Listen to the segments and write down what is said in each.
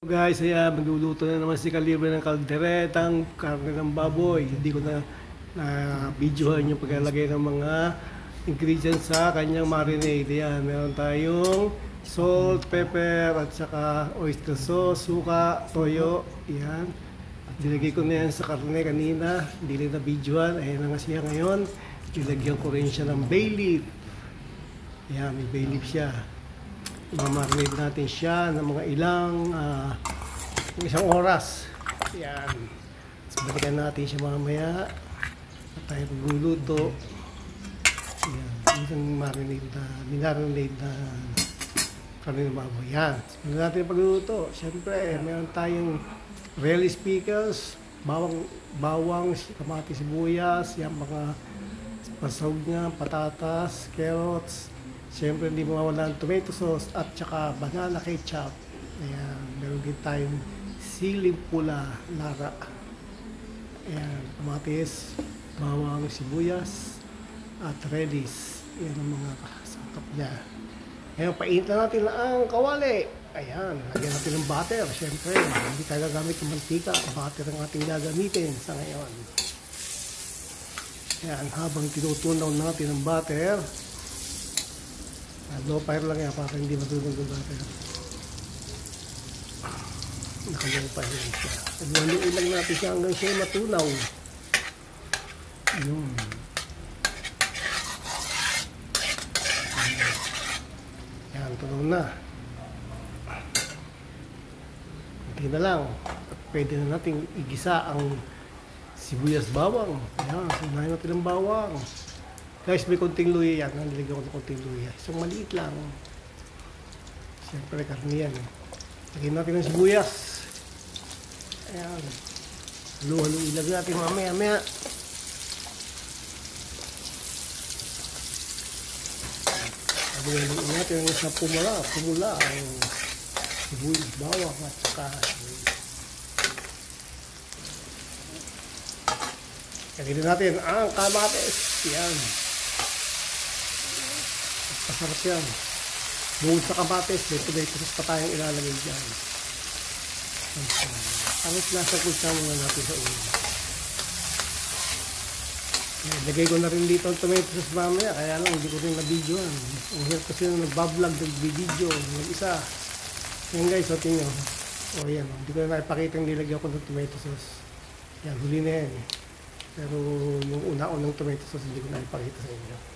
Guys, ayan, magluluto na naman si Kalibre ng kalderetang karne ng baboy. Hindi ko na videohan yung paglalagay ng mga ingredients sa kanyang marinade. Ayan, meron tayong salt, pepper, at saka oyster sauce, suka, toyo. Ayan. At nilagay ko na yan sa karne kanina. Hindi rin na videohan. Ayan na nga siya ngayon. Ilagyan ko rin siya ng bay leaf. Ayan, may bay leaf siya. Mamarinate natin siya ng mga isang oras. Yan. So, balikan natin siya mamaya at tayo magluluto. Yan. Isang minarinate na karne ng baboy. Yan. So, natin pagluluto. Siyempre, meron tayong relish pickles, bawang, kamatis, sibuyas, yan mga pasawag niya, patatas, carrots. Siyempre, hindi mawawala ang tomato sauce at saka banana ketchup. Ayan, meron din tayong siling pula, lara. Ayan, kamatis, bawang, sibuyas, at relish. Yan ang mga kasangkap niya. Ngayon, painitan natin ang kawali. Ayan, lagyan natin ng butter. Siyempre, hindi tayo gagamit ng mantika. Butter ang ating gagamitin sa ngayon. Ayan, habang tinutunaw natin ang butter, low fire lang yan para hindi matunog ang butter. Naka-low fire lang siya. Haluin lang natin siya hanggang siya matunaw. Yun. Yan, tunaw na. Hindi na lang. At pwede na natin igisa ang sibuyas bawang. Ayan, sunahin natin ang bawang. Guys, may konting luya yan. Nalagyan ko ng konting luya. Isang maliit lang. Siyempre, karne yan. Lagyan natin ng sibuyas. Ayan. Halo-halo. Ilagyan natin mamaya-maya. Halo-halo natin sa pumula ang sibuyas, bawang at saka lagyan natin ang kamatis. Yan. Masarap yan. Bukod sa kamatis, may tomato sauce pa tayong ilalagay dyan. Ang nasa kulsa muna natin sa ulo. Lagay ko na rin dito ang tomato sauce mamaya, kaya lang hindi ko rin na-videoan. Ang hirap kasi nung nagbablog, nag-video, nag-isa. Yan guys, o tingnan. O yan, hindi ko na naipakita yung nilagyan ko ng tomato sauce. Yan, huli na yan. Pero yung una-unang tomato sauce, hindi ko naipakita sa inyo.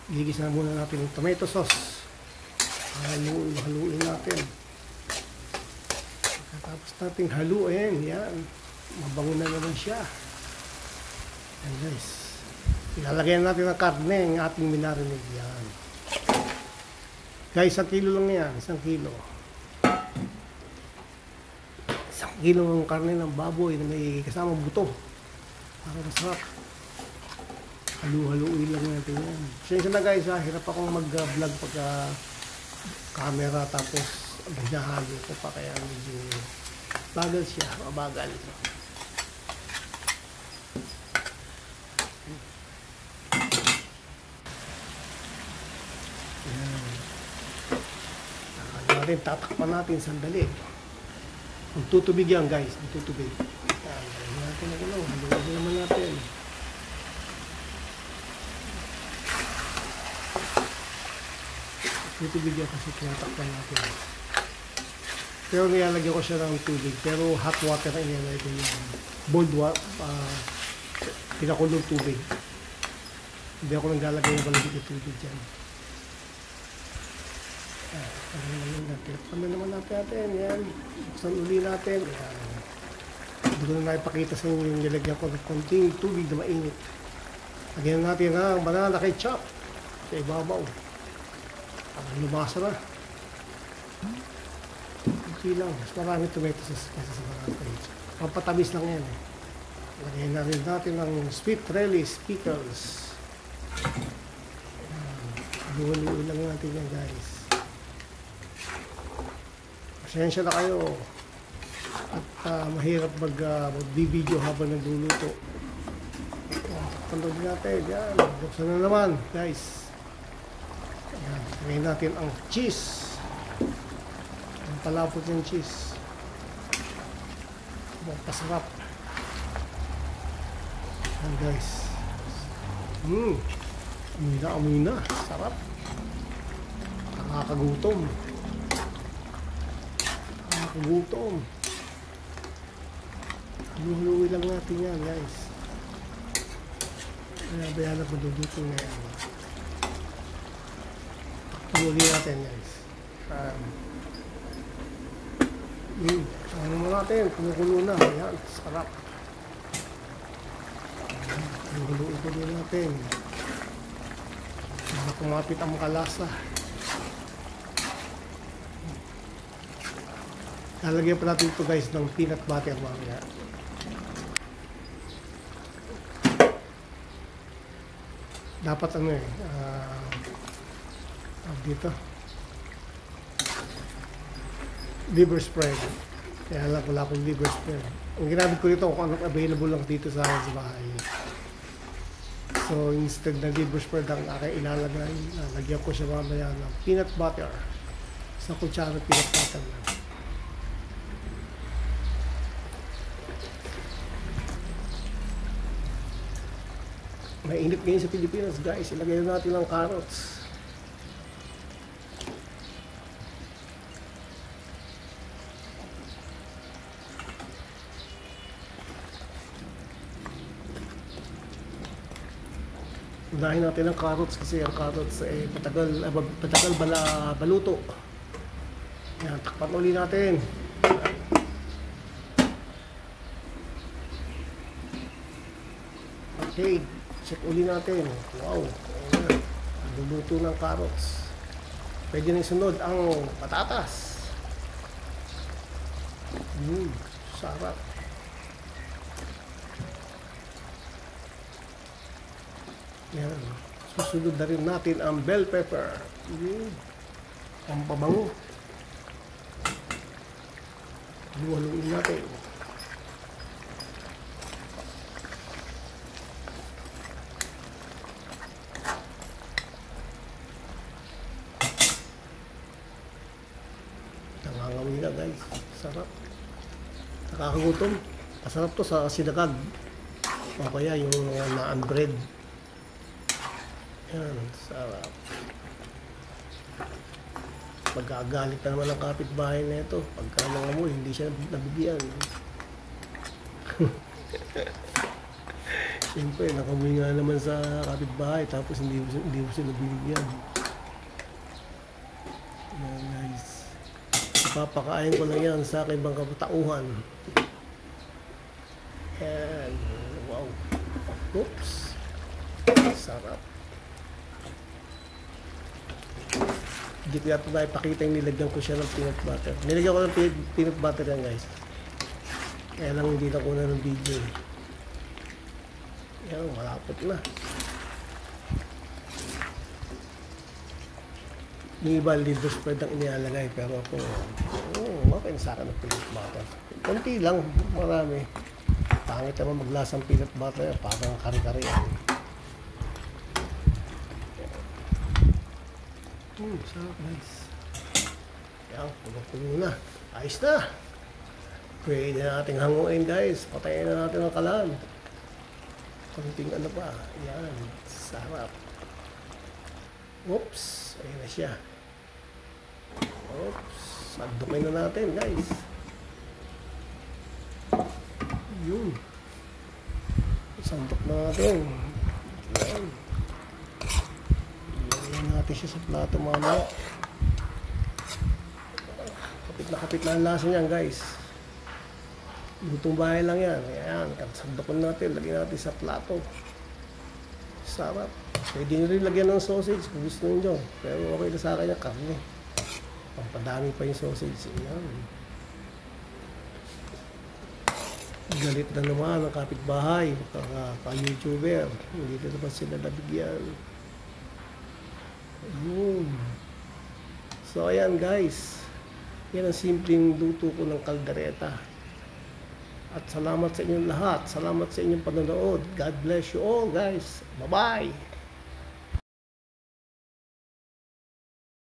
Gigisa muna natin yung tomato sauce. Haluin natin. Tapos natin haluin. Yan. Mabango na naman siya. Yan guys. Ilalagay natin ang karne, ang ating minarinade. Yan. Guys, 1 kilo lang yan. 1 kilo. 1 kilo ng karne ng baboy na may kasamang buto. Para masarap. Halu-haluin lang natin yan. Siyempre na guys, hirap akong mag-vlog pagka camera tapos hinahalo ko pa kaya medyo bagal siya, mabagal. Yan. Tatakpan natin sandali. Magtutubig yan guys, magtutubig. Yan, natin na gulaw. Haluin naman natin. Tubig yan kasi tinatakpan natin. Pero nilalagyan ko siya ng tubig. Pero hot water ang nilalagay ko yung boiled water. Pinakulong tubig. Hindi ako naglalagay ng balagit ng tubig dyan. Ano naman natin. Yan. Buksan uli natin. Yan. Hindi ko na naipakita sa inyo yung nilagyan ko ng konting tubig na mainit. Lagyan natin ang banana ketchup sa ibabaw. Lumasa na. Okay lang. Mas marami tomato sauce kaysa sa banana ketchup. Pampatamis lang yan eh. Lagyan na rin natin ng sweet relish pickles. Haluin lang natin yan guys. Pasensya na kayo. At mahirap mag-video habang nagluluto. Panood natin. Yan. Buksan na naman guys. Ayan, lagyan natin ang cheese. Papalapot yung cheese. Pasarap. Ayan guys. Amoy na. Sarap. Nakakagutom. Haluhaluin lang natin yan guys. Kaya na maduduto na yan. Takpulin natin guys. Ano mo natin, kumukulo na. Ayan, sarap. Kumukulo natin. Kumapit ang kalasa. Lalagyan pa natin ito guys ng peanut butter mamaya. Dapat dito liver spread. Kaya wala akong liver spread. Ang ginamit ko dito kung anong available lang dito sa akin sa bahay. So instead na liver spread ang aking ilalagay, lagyan ko siya mamaya ng peanut butter. Sa kutsara peanut butter lang. Mainit ngayon sa Pilipinas guys, ilagay na natin ang carrots. Unahin natin ang carrots kasi ang carrots patagal baluto. Yan, takpan ulit natin. Okay. Check uli natin. Wow. Luluto ng carrots. Pwede na sunod ang patatas. Sarap. Yan. Susunod na rin natin ang bell pepper. Ang pabango. Haluin natin. Nangangawi na guys. Sarap. Nakakagutom. Masarap to sa sinagag. O kaya yung naan bread. Yan. Sarap. Magagalit na naman ang kapitbahay na ito. Pagka nangamoy, hindi siya nabibigyan. Siyempre, nakamoy nga naman sa kapitbahay. Tapos hindi mo siya nabibigyan. Yan guys. Papakain ko lang yan sa aking mga katauhan. Yan. Wow. Oops. Sarap. Hindi ko yata na ipakita yung nilagyan ko siya ng peanut butter. Nilagyan ko ng peanut butter yan guys. Kaya lang hindi na kuna ng video. Yan, malapot na. Yung iba liver spread ang inilalagay, pero ako okay sa akin ng peanut butter. Konti lang, marami. Pangit naman maglasang peanut butter, parang kari-kari yan. Sarap guys. Yan, puno na. Ayos na. Pwede na natin hanguin guys. Patayin na natin ang kalan. Konting ano pa. Yan, sarap. Oops, ayun na siya. Oops, sandukin na natin guys. Yun. Sandok na natin. Yan. Ilagyan natin siya sa plato mamaya. Kapit na ang lasa niyan guys. Lutong bahay lang yan. Ayan, sandokon natin. Lagyan natin sa plato. Sarap. Pwede nyo rin lagyan ng sausage kung gusto nyo. Pero okay na sa akin yung karne. Pampadami pa yung sausage. Ayan. Galit na naman ang kapitbahay. Pa-YouTuber. Hindi na naman sila nabigyan. Ayun. So ayan guys. Yan ang simpleng luto ko ng kaldereta. At salamat sa inyong lahat. Salamat sa inyong panonood. God bless you all guys. Bye-bye.